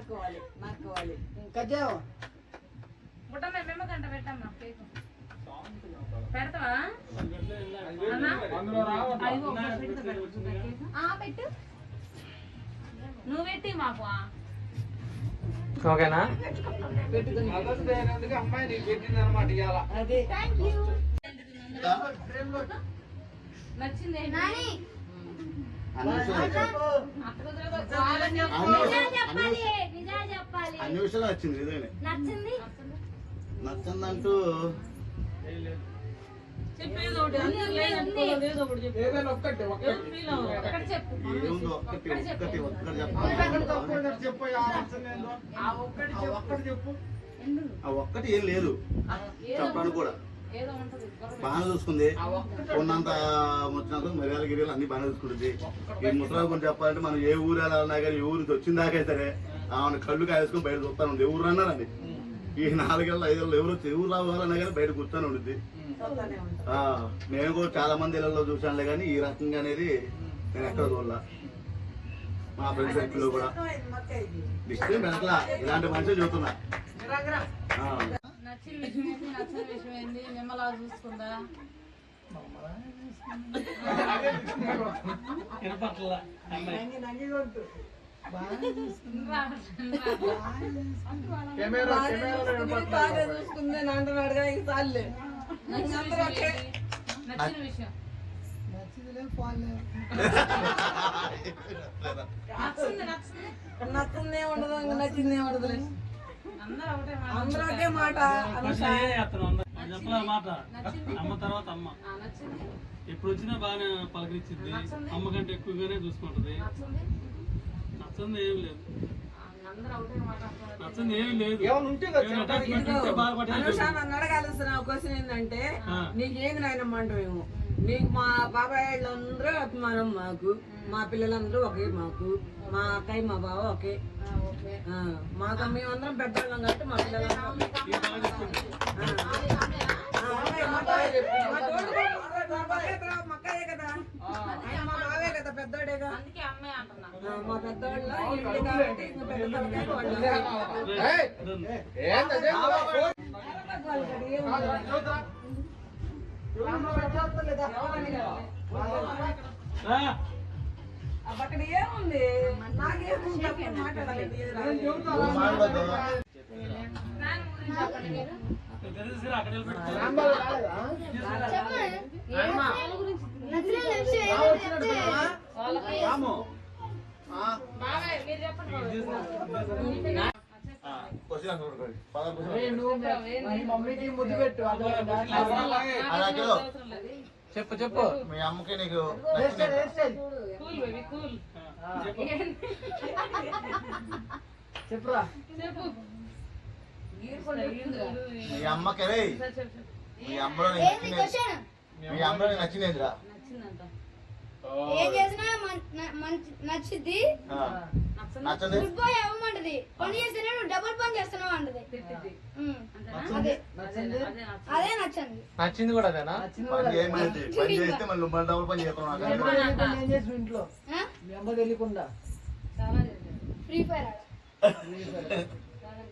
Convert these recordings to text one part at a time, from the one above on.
నాకోవాలి కజ్జావు బుట్ట మేము గంట పెట్టమ్మా కేకు పెడతావా పెట్టు నువ్వు పెట్టి మాకు ఓకేనా అమ్మాయి నీకు పెట్టింది అనమాట ఇవాళ అదే నచ్చింది అన్ని విషయాలు నచ్చింది ఇదే నచ్చిందంటూ ఒక్కటి ఏం లేదు చెప్పడానికి కూడా బాగానే చూసుకుంది ఉన్నంత వచ్చినంత మర్యాద గిరియాలు అన్ని బాగానే చూసుకుంటుంది ఈ ముసలాం గురించి చెప్పాలంటే మనం ఏ ఊరు వెళ్ళాలన్నా కానీ ఏ ఊరికి వచ్చిందాకే సరే ఆమె కళ్ళు కాయేసుకుని బయట చూస్తాను ఎవరు అన్నారండి ఈ 4 ఏళ్ళు 5 ఏళ్ళు ఎవరు రావాలన్నా కానీ బయట కూర్చొని ఉంటుంది నేను కూడా చాలా మంది ఇళ్లలో చూసానులే కానీ ఈ రకంగా అనేది నేను ఎక్కడ చూడాల మా ఫ్రెండ్స్ సర్కిల్ లో కూడా డిస్ట్రిక్ట్ వెనకలా ఇలాంటి మనిషి చూస్తున్నా నచ్చిన విషయం ఏంటి నచ్చిన విషయం ఏంటి మిమ్మల్ని చూసుకుందా బాగా చూసుకుంది అంటున్నాడుగా ఈ సార్లే నచ్చిన విషయం నచ్చిందే ఉండదు నచ్చిందే ఉండదు అందరూ ఒకే మాట మాట అమ్మ తర్వాత అమ్మ ఎప్పుడు వచ్చినా బాగానే పలకరించింది అమ్మ కంటే ఎక్కువగానే చూసుకుంటది నచ్చంది ఏం లేదు నచ్చంది ఏమి లేదు నన్ను అడగాల్సిన క్వశ్చన్ ఏంటంటే నీకేంది నాయనమ్మ అంటావేమో నీకు మా బాబాయ్ వాళ్ళందరూ అభిమానం మాకు మా పిల్లలందరూ ఒకే మాకు మా అక్కయ్య మా బావ ఒకే మాకు మేమందరం పెద్దవాళ్ళం కాబట్టి మా పిల్లలందరూ మక్కయ్యే కదా మా బావే కదా పెద్దోడేగా మా పెద్దవాళ్ళ ఇల్లు కాబట్టి ఇంకా అక్కడ ఏముంది నాకేముంది మాట్లాడాలి మమ్మీకి ముద్దు పెట్టు చెప్పు చెప్పు మీ అమ్మకి నీకు చెప్పురా మీ అమ్మకి మీ అమ్మలో నచ్చినదిరా ఏం చేసినా నచ్చింది ఏమంటది పని చేస్తేనే నువ్వు డబుల్ పని చేస్తున్నావు అంటది అదే నచ్చింది నచ్చింది కూడా అదేనా పని చేస్తే మళ్ళీ డబుల్ పని చేస్తున్నావు ఇంట్లో మీ అమ్మ తెలియకుండా ఫ్రీ ఫైర్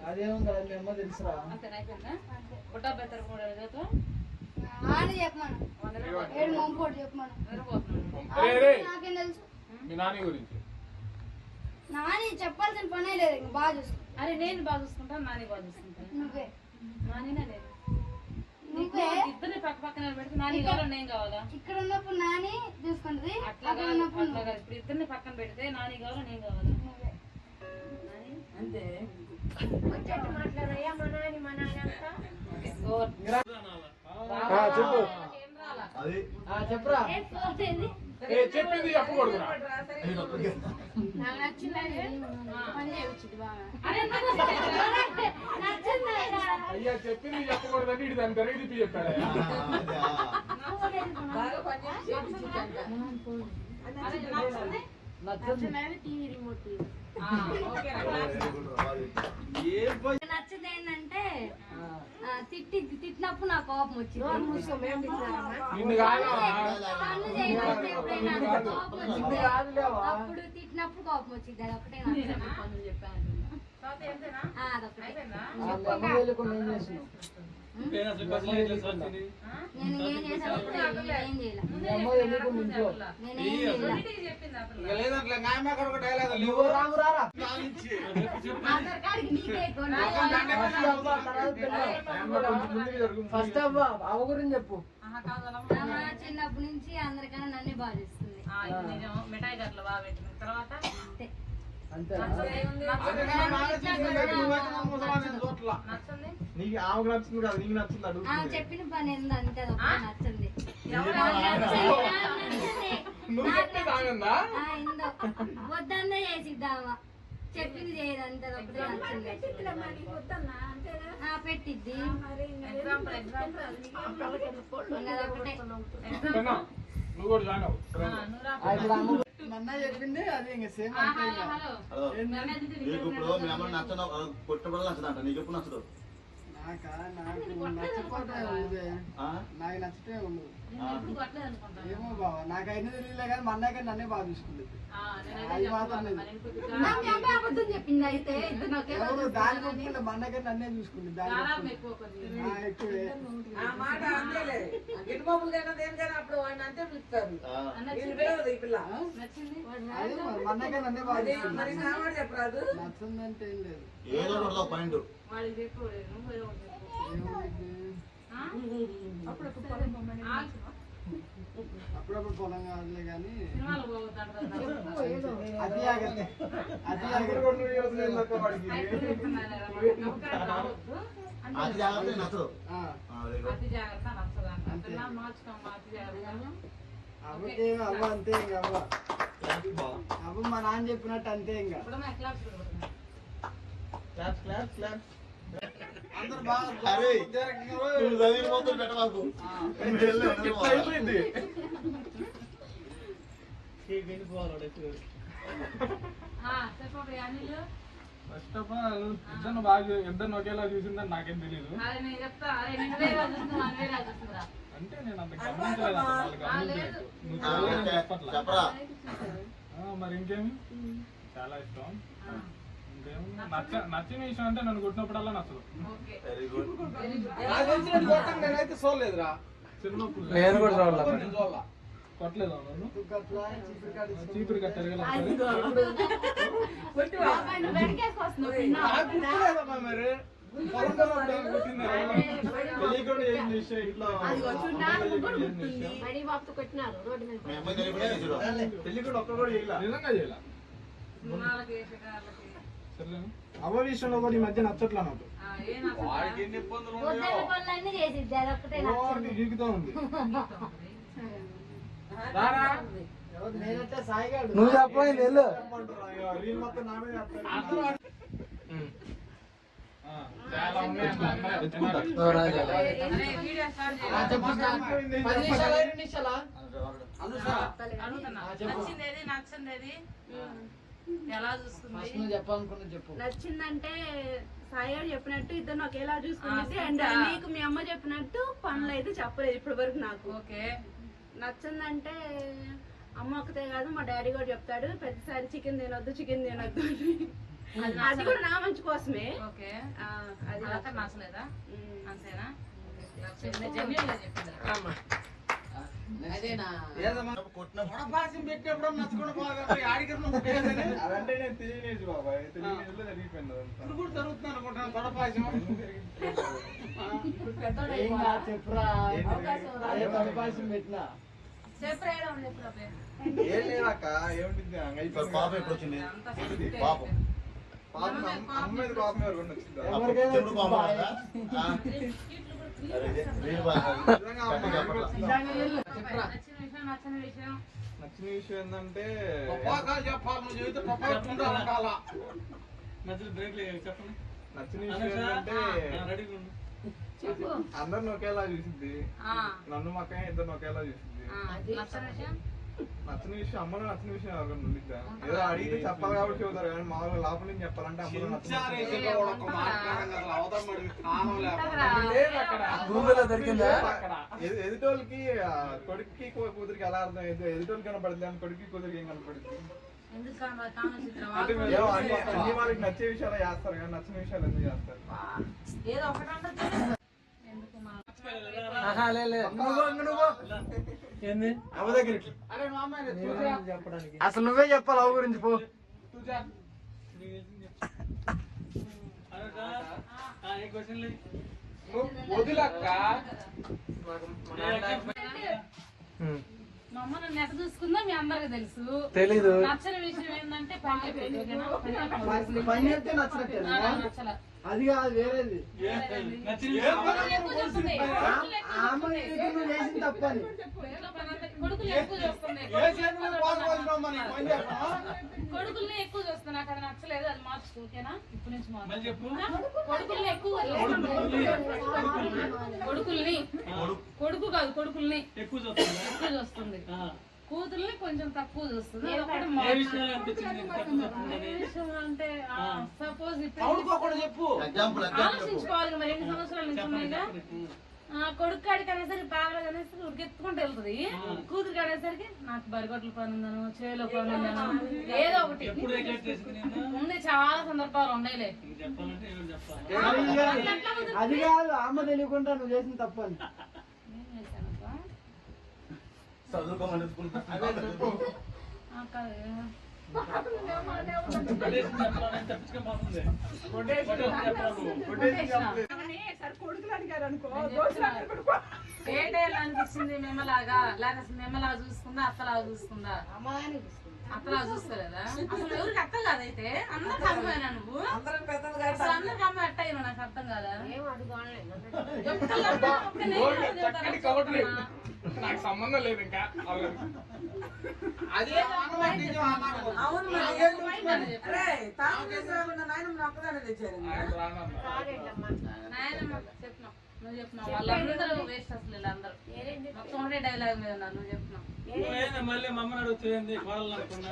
అదేమో కదా మీ అమ్మ తెలుసురా ఆడ చెప్పమను ఏడు మొంపోటు చెప్పమను నాకేం తెలుసు మీ నాని గురించి నాని చెప్పాల్సిన పనే లేదు ఇంకా బాగా చూసుకుంటా అరే నేను బాగా చూసుకుంటాను నాని బాగా చూసుకుంటాను నువ్వే నానినా లేదు నువ్వే ఇద్దరిని పక్క పక్కన పెడితే నాని కావాలా నేను కావాలా ఇక్కడ ఉన్నప్పుడు నాని చూసుకుంటది అట్లా ఇప్పుడు ఇద్దరిని పక్కన పెడితే నాని కావాలా నేను కావాలా అంతే మాట్లాడయ్యా మా నాని అంతా చెప్పు చెప్పురా చెప్పింది చెప్పకూడదు నాకు నచ్చింది పని చేయవచ్చు బాగా అయ్యా చెప్పింది చెప్పకూడదని ఇటు దాని ధర ఇది చెప్పాడు టీవీ రిమోట్ నచ్చింది ఏంటంటే తిట్టినప్పుడు నాకు కోపం వచ్చింది అప్పుడు తిట్టినప్పుడు కోపం వచ్చింది అది ఒకటే చెప్పాను స్వాతి ఎంతేనా? అదొకటి. అయిపోయిందా? నేను అసలు బస్సులో ఏం లేదు స్వాతిని. నేను ఏం చేశాను ఏం చేయలే. ముందే చెప్పిన అసలు. నేను ఏం చేయలే. కొన్నిటికి చెప్పింది అసలు. లేదంటే న్యాయమే అక్కడ ఒక డైలాగ్ ఆధార్ కార్డుకి నీకే ఎక్కువ ఫస్ట్ అవ్వ గురించి చెప్పు. ఆహా, కాదమ్మా. చిన్నప్పటి నుంచి అందరికన్నా నన్నే బాధిస్తుంది. ఇది నిజం. మిఠాయి గట్ల బాగా పెట్టిన తర్వాత అంతే. నచ్చింది. నీకు ఆమెకు నచ్చింది కదా నీకు నచ్చింది అడుగు చెప్పిన పని ఏంది అంతే అదొకటి నచ్చింది. నువ్వు చెప్పేది ఆమెందా ఇందో వద్దన్నా చేసిద్దామా చెప్పింది చేయదు అంతే అదొకటి నచ్చింది. పెట్టిద్ది ఎగ్జాంపుల్ అదొకటే. నువ్వు కూడా జాయిన్ అవ్వు నన్న చెప్పింది అది ఇంకా సేమ్ హలో హలో నీకు ఇప్పుడు మీ అమ్మ నచ్చడం కొట్టబడి నచ్చదంట నీకు ఎప్పుడు నచ్చదు నాకు నచ్చపోతే నాకు నచ్చితే ఉండదు. ఎప్పుడు కొట్టలేదు అనుకుంటాను. ఏమో బావ నాకైనా తెలియలే కానీ మా అన్నయ్య నన్నే బాగా చూసుకుంది. అది మాత్రం లేదు. అబద్ధం చెప్పింది అయితే ఎవరు దాని ఒప్పుకుంటే మా అన్నయ్య నన్నే చూసుకుంది. దాని ఎక్కువ కొద్దిగా. ఎక్కువే ఆ మాట అంతేలే గిట్టుబాబులు కన్నా దేనికైనా అప్పుడు వాడిని అంతే పిలుస్తారు. ఇది పిలవదు ఈ పిల్ల. నచ్చింది. అదే మా అన్నయ్య నన్నే బాగా చూసుకుంది. మరి కావాలి చెప్పరాదు. నచ్చిందంటే ఏం లేదు. ఏదో ఒకటి పాయింట్ వాడికి చెప్పలేదు. నువ్వు ఏదో ఒకటి చెప్పు. ఏముంది? అప్పుడప్పుడు పొలం కాదులే కానీ సినిమాలు పోగొట్టాడు కదా. అది ఆగతే అది ఆగతే రావద్దు. అది జాగ్రత్త నచ్చదు అతి జాగ్రత్త నచ్చదంట. మార్చుకోమ్మా అతి జాగ్రత్త. అవ్వకే అవ్వ అంతే ఇంకా అవ్వ అవ్వ మా నాన్న చెప్పినట్టు అంతే ఇంకా ఇప్పుడన్నా క్లాస్ పెట్టుకుంటున్నా. అందరు బాగా అరే నువ్వు చదివిన మొత్తం పెట్టమాకు అయిపోయింది చెప్పండి అనిల్. ఫస్ట్ ఆఫ్ ఆల్ ఇద్దరు బాగా ఇద్దరు ఒకేలా చూసిందని నాకేం తెలియదు అదే నేను చెప్తా. అరే నేను వేరే చూస్తున్నా అని వేరే చూస్తున్నా. అంటే నేను అంత గమనించలేదు అసలు వాళ్ళు గమనించలేదు నువ్వు చూడలేదని చెప్పట్లా చెప్పరా మరి ఇంకేమి చాలా ఇష్టం ఇంకేమి నచ్చిన విషయం అంటే నన్ను కొట్టినప్పుడల్లా నచ్చదు ఓకే. వెరీ గుడ్ నేనైతే చూడలేదురా చిన్నప్పుడు నేను కూడా చూడలే. కొట్టలేదు నన్ను తుగ్గట్లా చీపురు కాడ చీపురు కట్టారు కదా మరి తెలియకుండా ఏం చేసా ఇంట్లో మీ అమ్మాయి తెలియకుండా చేసిరు తెలియకుండా ఒక్క కూడా చేయాల నిజంగా చేయాల సినిమాలకి వేషకాలకి. సరేనా అవ్వ విషయంలో కూడా ఈ మధ్య నచ్చట్లా నాకు ఏం అసలు వాడికి ఎన్ని ఇబ్బందులు వద్దన్న పనులన్నీ చేసిద్ది అదొకటే నచ్చింది. గీకుతా ఉంది ఎవరు నేనంటే సాయిగాడు నువ్వు చెప్పలేదు వెళ్ళు. రీల్ మొత్తం నా మీద వేస్తారు. చాలా ఉన్నాయి ఓ రాజా. అరే వీడియో స్టార్ట్ చేయాలి. అడుగుతున్నా. నచ్చింది ఏది నచ్చింది ఏది ఎలా చూస్తుంది? చెప్పాలనుకున్నా చెప్పు నచ్చిందంటే సాయి చెప్పినట్టు ఇద్దరు ఒకేలా చూసుకుంది. అండ్ నీకు మీ అమ్మ చెప్పినట్టు పనులు అయితే చెప్పలేదు ఇప్పటి వరకు నాకు. ఓకే. నచ్చిందంటే అమ్మ ఒకతే కాదు మా డాడీ కూడా చెప్తాడు ప్రతిసారి చికెన్ తినొద్దు చికెన్ తినొద్దు అని. అది కూడా నా మంచి కోసమే. ఓకే. అది అదంతా నచ్చలేదా? అంతేనా? జెన్యున్ గా చెప్పింది. అదంటే నేను తెలియలేదు బాబాయ్ తెలియలేదు జరిగిపోయింది ఇప్పుడు కూడా జరుగుతుంది అనుకుంటున్నాను తొడపాయసం చెప్పురా తొడపాయసం పెట్టినా ఏం లేదక్క ఏమిటి పాప ఎప్పుడు వచ్చింది పాపం అమ్మాయి పాపం ఎవరు వచ్చిందా చెప్పుడు పాపం కదా? అరే వీడు బాగా నచ్చిన విషయం నచ్చిన విషయం ఏంటంటే నచ్చిన బ్రేక్ చెప్పండి. నచ్చిన విషయం ఏంటంటే రెడీగా ఉండు. అందరిని ఒకేలా చూసింది నన్ను మా అక్కయ్య ఇద్దరిని ఒకేలా చూసింది నచ్చిన విషయం నచ్చిన విషయం అమ్మలో నచ్చిన విషయం ఎవరికైనా ఉండిద్దా ఏదో అడిగితే చెప్పాలి కాబట్టి చెబుతారు కానీ మామూలుగా లోపల నుంచి చెప్పాలంటే అమ్మలో నచ్చిన గూగుల్లో దొరికిందా? ఎదుటోళ్ళకి కొడుక్కి కూతురికి ఎలా అర్థం అయితే ఎదుటోళ్ళకి కనపడుతుంది అని కొడుక్కి కూతురికి ఏం కనపడుతుంది ఎందుకు కామ చిత్రం అంటే మీరు అన్ని వాళ్ళకి నచ్చే విషయాలు చేస్తారు కానీ నచ్చిన విషయాలు ఎందుకు చేస్తారు? ఏదో ఒకటి ఉండదు. ఎందుకు మా ఏంది అమ్మ దగ్గర చెప్పడానికి అసలు నువ్వే చెప్పాలి అవ గురించి పో. వదిలక్క మా అమ్మ నన్ను ఎట్ట చూసుకుందో మీ అందరికి తెలుసు. తెలీదు. నచ్చని విషయం ఏంటంటే నచ్చల అది కాదు వేరేది ఎక్కువ చూస్తుంది. తప్పని కొడుకులు ఎక్కువ చూస్తుంది. కొడుకుల్ని ఎక్కువ చూస్తున్నా నాకు అది నచ్చలేదు. అది మార్చుకో ఓకేనా? ఇప్పుడు నుంచి కొడుకుల్ని ఎక్కువ కొడుకుల్ని కొడుకు కాదు కొడుకుల్ని ఎక్కువ చూస్తుంది. కూతుర్ని కొంచెం తక్కువ చూస్తుంది. అంటే సపోజ్ ఇప్పుడు ఆలోచించుకోవాలి మరి ఎన్ని సంవత్సరాల నుంచి ఉన్నాయిగా. కొడుకు కాడికి అనేసరికి బాగా అనేసరికి ఉడికెత్తుకుంటూ వెళ్తుంది. కూతురు కాడేసరికి నాకు బరిగొడ్ల పని ఉందను చేలో పని ఉందను ఏదో ఒకటి ఉంది. చాలా సందర్భాలు ఉన్నాయిలే. అది కాదు అమ్మ తెలియకుండా నువ్వు చేసిన తప్పని అనిపించింది మేమలాగా లేకపోతే మేమలాగా చూసుకుందా అత్తలాగా చూసుకుందా? అత్తలాగా చూసుకోలేదా? అసలు ఎవరికి అర్థం కాదైతే అందరికి అర్థమైనా నువ్వు అందరికి అమ్మ అట్ట అయినా నాకు అర్థం కాదా? నాకు సంబంధం లేదు ఇంకా. అది అవును నాయనమ్మ ఒక్కదానే తెచ్చారు. నాయనమ్మ చెప్పినావు నువ్వు చెప్పినావు. వాళ్ళందరూ వేస్ట్ అసలు వీళ్ళందరూ మొత్తం ఒకటే డైలాగ్ మీద ఉన్నారు. నువ్వు చెప్పినావు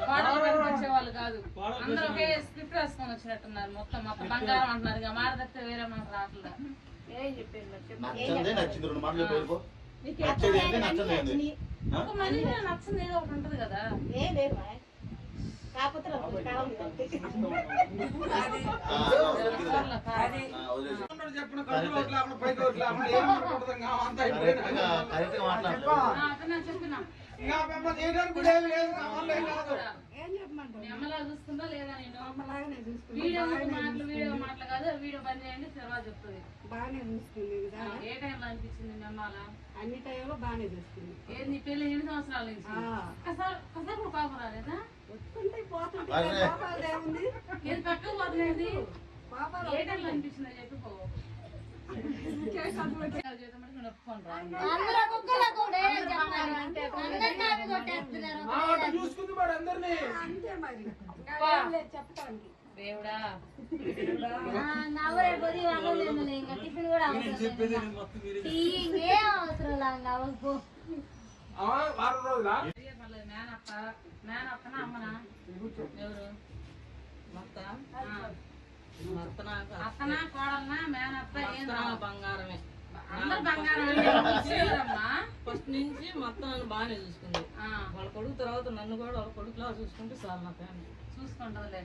కోడలు వచ్చేవాళ్ళు కాదు. అందరూ ఒకే స్క్రిప్ట్ రాసుకొని వచ్చినట్టున్నారు. మొత్తం మొత్తం బంగారం అంటున్నారు. ఇక మాట తప్పితే వేరే మనకు రావట్లేదు. ఒక మనిషి నచ్చింది ఏదో ఒకటి ఉంటది కదా. చెప్పినా అమ్మలా చూస్తుందా లేదా? నేను వీడియో మాటలు కాదు వీడియో బంద్ చేయండి తర్వాత చెప్తుంది. బాగానే చూస్తుంది ఏ టైంలో అనిపించింది మీ అమ్మాల? అన్ని టైంలో బాగానే చూస్తుంది. ఏంది పెళ్లి 8 సంవత్సరాల నుంచి ఒకసారి కూడా కోపం రాలేదా? వస్తుంటే పోతుంటే ఏముంది ఏది పక్కకు పోతున్నది? ఏ టైంలో అనిపించిందో చెప్పిపో. చూసుకుంది వాడు అందరినీ. అంతే మరి చెప్పడానికి దేవుడా టిఫిన్ కూడా అవసరం వారం రోజులా మేనత్తనా అమ్మనా? ఎవరు అత్తనా కోడలనా మేనత్త? బంగారమే అందరు బంగారమేమ్మా. ఫస్ట్ నుంచి మొత్తం నన్ను బాగానే చూసుకుంది. వాళ్ళ కొడుకు తర్వాత నన్ను కూడా వాళ్ళ కొడుకులా చూసుకుంటే చాలు నా ఫ్యామిలీ. చూసుకుంటదిలే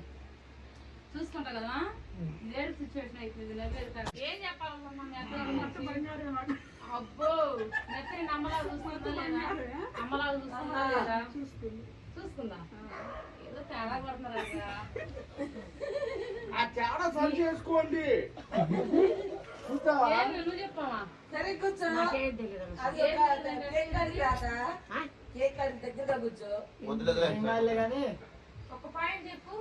చూసుకుంటా కదా. లేడీ సిచ్యువేషన్ అయిపోయింది. ఏం చెప్పాలమ్మా? అబ్బో నెత్తిని అమ్మలా చూసుకుందా లేదా? అమ్మలా చూసుకుందా లేదా? చూసుకుందా? ఏదో తేడా పడుతున్నారు కదా. ఆ తేడా సరి చేసుకోండి. నువ్వు చెప్పావా? సరే కూర్చో. కేక్ దగ్గరగా కూర్చో. కానీ ఒక పాయింట్ చెప్పు.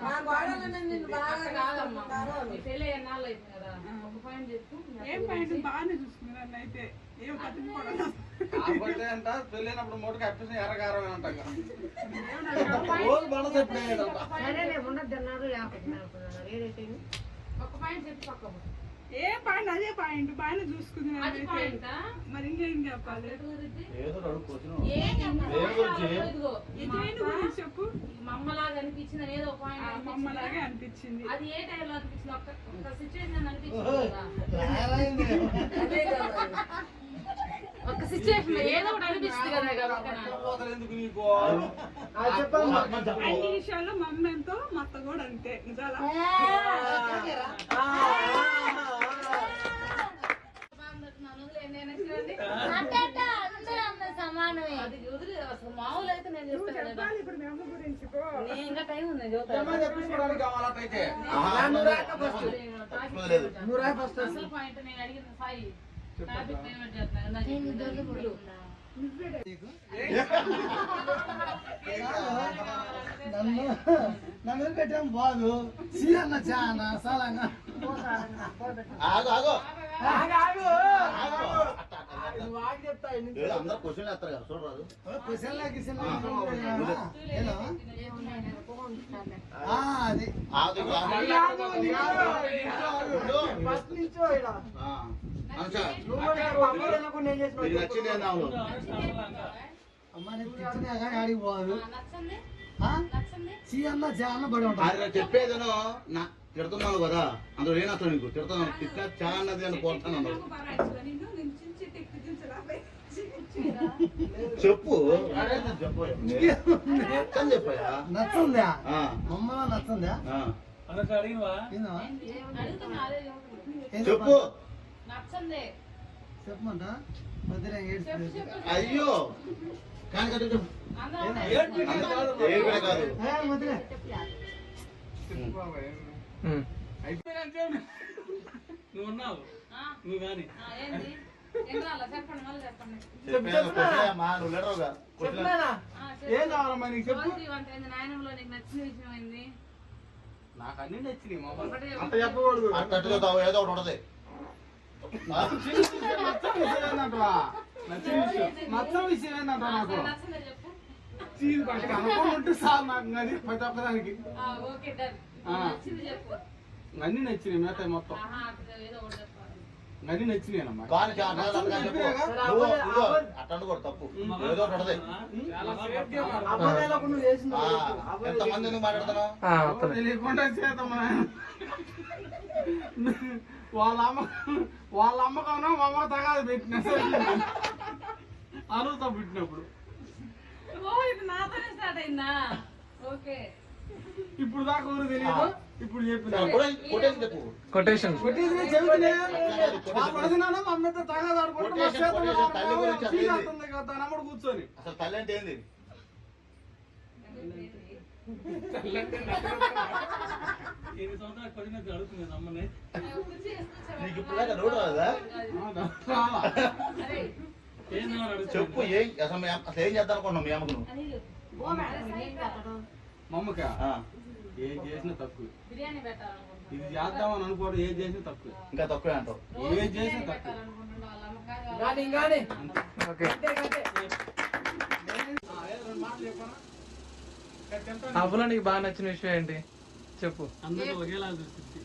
మా గోడలను నిన్ను బాగా కాదమ్మా మీ పెళ్ళి ఎన్నాళ్ళు అవుతుంది కదా. ఒక పాయింట్ చెప్పు. బాగానే చూసుకున్నాను అయితే ఏం కట్టుకోవడం కాకపోతే అంట పెళ్ళైనప్పుడు మూటకి అప్పేసి ఎర్రగారం అంటాం కదా. ఒక పాయింట్ చెప్పు పక్క. ఏ పాయింట్ అదే పాయింట్ బాగానే చూసుకుంది. అది పాయింట్ మరి ఇంకేం చెప్పాలి? ఇదిగో చెప్పు. మమ్మలాగా అనిపించింది ఏదో పాయింట్. అమ్మలాగే అనిపించింది. అది ఏ టైంలో అనిపించింది? ఒక సిచ్యువేషన్ అనిపించింది కదా. ఒక సిచ్యువేషన్ ఏదో ఒకటి అనిపించింది. ఇస్తుంది కదా గబక్కన. పోతారు ఎందుకు నీకు చెప్పండి అన్ని విషయాల్లో మా అమ్మ ఎంతో మా అత్త కూడా అంతే నిజాలా సమానమే. అది వదిలి అసలు మామూలు అయితే నేను చెప్తాను కదా. ఇప్పుడు మీ అమ్మ గురించి నేను ఇంకా టైం ఉంది చెబుతాను. ఏమైనా తెప్పించుకోవడానికి కావాలట్టయితే అసలు పాయింట్ నేను అడిగిన సాయి టాపిక్ పేమెంట్ చేస్తున్నాను. నన్ను పెట్టాం బాదు సీరన్న చాలా సలంగా నువ్వు ఆగి చెప్తా అందరు క్వశ్చన్ వేస్తారు కదా చూడరాదు క్వశ్చన్లా అది ఫస్ట్ నుంచో నచ్చింది ఏందాము అమ్మ నీకు తెచ్చినా కానీ ఆడికి పోదు నచ్చింది సీరన్న చాలా పడి ఉంటా అది చెప్పేదను నా తిడుతున్నాను కదా అందులో ఏనొస్తాను నీకు తిడుతున్నాను తిట్టినా చాలా అన్నది అని కోరుతాను చెప్పు చెప్పయా నచ్చుందా మమ్మల్ని నచ్చుందా అనకు అడిగినవా అడుగుతున్నా అదే చెప్పు నచ్చింది చెప్పమంట మధ్యలో ఏడ్చుకుంది అయ్యో కానీ కదా చెప్పు అందరూ ఏడుపడే కాదు మధ్యలో నువ్వు ఉన్నావు నువ్వు కానీ ఏంది ఏం రాలా చెప్పండి మళ్ళీ చెప్పండి. మా నువ్వు లేడవుగా ఏం కావాలమ్మా నీకు చెప్పు రోజు వంట ఏంది నాయనంలో నీకు నచ్చిన విషయం ఏంది? నాకు అన్ని నచ్చినాయి మా ఒకటే అంత చెప్పకూడదు అట్టట్టు ఏదో ఒకటి ఉండదు నచ్చని విషయం ఏంటంట నాకు నచ్చిందే చెప్పు. చీజ్ పట్టుకు అనుకుంటే సార్ నాకు అది ప్రతి ఒక్కదానికి ఓకే డన్. నచ్చింది చెప్పు. అన్ని నచ్చినాయి మిగతా మొత్తం ఆహా అట్లా ఏదో ఒకటి చెప్పాలి. అన్ని నచ్చినాయనమ్మా కానీ అట్టండు కూడా తప్పు ఏదో ఒకటి ఉండదు అబ్బాయిలకు నువ్వు చేసిన ఎంతమంది ఎందుకు మాట్లాడుతున్నావు తెలియకుండా చేద్దామా వాళ్ళ అమ్మకన్నా మా అమ్మ తగాదు పెట్టిన అరువుతో పెట్టినప్పుడు ఓ ఇది నాతోనే స్టార్ట్ అయిందా? ఓకే ఇప్పుడు దాకా ఊరు తెలియదు ఇప్పుడు చెప్పిన చెప్పు కొటేషన్ కొట్టేసి చెబుతున్నా మా అమ్మతో తగాదు ఆడుకుంటే మా చేతులు కదా నమ్ముడు కూర్చొని అసలు తల్లి అంటే ఏంది ఎన్ని సంవత్సరాలు పడినట్టు అడుగుతుంది అమ్మని నీకు ఇప్పుడు దాకా నోటు రాదా ఏం అడుగుతుంది చెప్పు అసలు ఏం చేద్దాం అనుకున్నావు మీ అమ్మకు మా అమ్మక ఏం చేసినా తక్కువ బిర్యానీ పెట్టాలనుకుంటున్నాను. ఇది చేద్దామని అనుకోవడం ఏం చేసినా తక్కువ ఇంకా తక్కువే అంటావు ఏం చేసినా తక్కువ పెట్టాలనుకుంటున్నా వాళ్ళ అమ్మకారు ఓకే అవ్వలో నీకు బాగా నచ్చిన విషయం ఏంటి చెప్పు. అందరూ ఒకేలా చూస్తుంది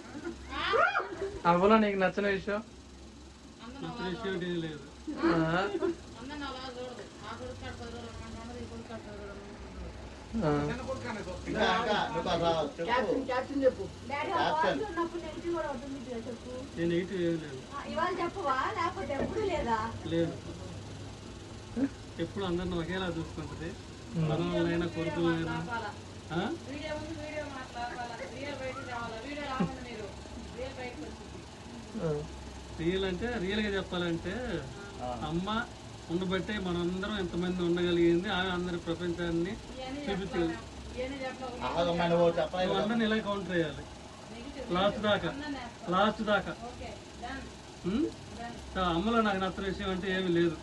అవ్వలో నీకు నచ్చిన విషయం నచ్చిన విషయం ఏంటి లేదు అందరిని అలా చూడదు. ఆ కొడుకు కడతారు ఉండదు, ఈ కొడుకు కడతారు ఉండదు. ఇంకా నువ్వు అసలు చెప్పు క్యాప్షన్ చెప్పు క్యాప్షన్ నేను నెగిటివ్ ఏం లేదు ఇవాళ చెప్పవా లేకపోతే ఎప్పుడు లేదా? లేదు ఎప్పుడు అందరిని ఒకేలా చూసుకుంటుంది మనల్నైనా కొడుకులైనా వీడియో ముందు వీడియో మాట్లాడాలా, రియల్ బయటికి రావాలా, వీడియో రావాలి మీరు రియల్ బయటకు వచ్చింది. రియల్ అంటే రియల్ గా చెప్పాలంటే అమ్మ ఉండబట్టే మనందరం ఎంతమంది ఉండగలిగింది ఆమె అందరి ప్రపంచాన్ని చూపించగలి ఇవన్నీ చెప్పలేదు. నువ్వు చెప్పలేదు నువ్వు అందరిని ఇలా కౌంటర్ చేయాలి లాస్ట్ దాకా ఓకే డన్. ఉం? అమ్మలో నాకు నచ్చిన విషయం అంటే ఏమీ లేదు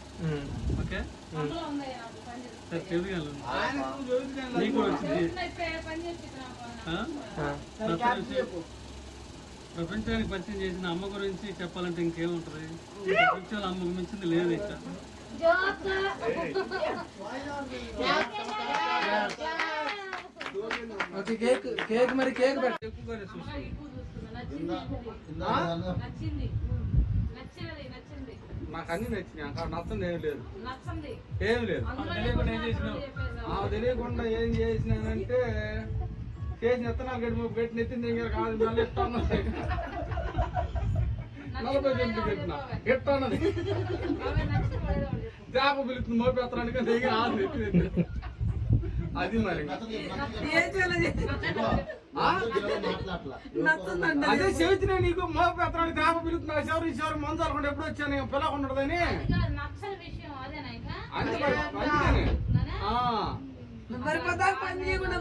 ఓకే అందులో ఉంది నాకు పని చేసి. సరే చెబుతాను ఆయన నువ్వు చదువుతున్నాను నీకు కూడా వచ్చింది ఇప్పుడే పని చేసి నచ్చిన విషయం ప్రపంచానికి పరిచయం చేసిన అమ్మ గురించి చెప్పాలంటే ఇంకేముంటది ప్రపంచంలో అమ్మకు మించింది లేదు ఇంకా ఓకే కేక్ కేక్ మరి కేక్ పెట్టు ఎక్కువ చూస్తున్నా. నచ్చింది నచ్చినది నచ్చింది నాకు అన్ని నచ్చినాయి అక్కడ నచ్చంది ఏం లేదు నచ్చింది ఏం లేదు తెలియకుండా ఏం చేసినావు తెలియకుండా ఏం చేసినానంటే చేసిన విత్తనాలు గడి పెట్టి నెత్తిన దగ్గర కాదు మళ్ళీ ఇస్తాను 40 సెంట్లు చెప్పిన ఎట్ట అన్నది చేప పిలుస్తుంది మోపేత్తడానికి దిగి అది మరి అదే చెబుతున్నా నీకు మోపేత్తడానికి చేప పిలుస్తున్నా చివరి మంచాలకుండా ఎప్పుడు వచ్చాను పిల్లకుండదని విషయం అదేనా అందుకనే మరి పదాలు పని చేయకుండా